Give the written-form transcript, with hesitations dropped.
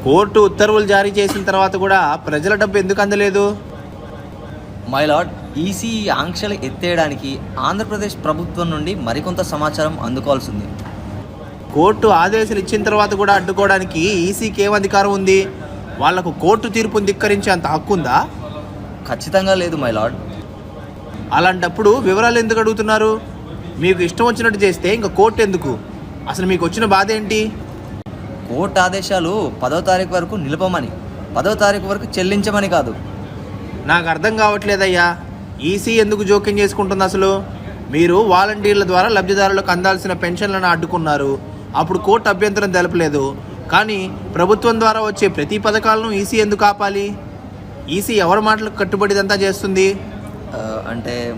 Court ఉత్తర్వులు జారీ చేసిన తర్వాత కూడా ప్రజల డబ్బు ఎందుకు అందలేదు? మై లార్డ్, ఈసీ ఆంక్షలు ఎత్తేయడానికి ఆంధ్రప్రదేశ్ ప్రభుత్వం నుండి మరికొంత సమాచారం అందుకోవాల్సింది. కోర్టు ఆదేశాలు ఇచ్చిన తర్వాత కూడా అడ్డుకోవడానికి ఈసీకి ఏం అధికారం ఉంది? వాళ్లకు కోర్టు తీర్పును ధిక్కరించే అంత హక్కు ఉందా? ఖచ్చితంగా లేదు మై లార్డ్. అలాంటప్పుడు వివరాలు ఎందుకు అడుగుతున్నారు? మీకు ఇష్టం వచ్చినట్టు చేస్తే ఇంకా కోర్టు ఎందుకు? అసలు మీకు వచ్చిన బాధ ఏంటి? కోర్టు ఆదేశాలు 10వ తారీఖు వరకు నిలపమని, 10వ తారీఖు వరకు చెల్లించమని కాదు. నాకు అర్థం కావట్లేదయ్యా, ఈసీ ఎందుకు జోక్యం చేసుకుంటుంది అసలు? మీరు వాలంటీర్ల ద్వారా లబ్ధిదారులకు అందాల్సిన పెన్షన్లను అడ్డుకున్నారు, అప్పుడు కోర్టు అభ్యంతరం తెలపలేదు. కానీ ప్రభుత్వం ద్వారా వచ్చే ప్రతి పథకాలను ఈసీ ఎందుకు ఆపాలి? ఈసీ ఎవరి మాటలకు కట్టుబడిదంతా చేస్తుంది? అంటే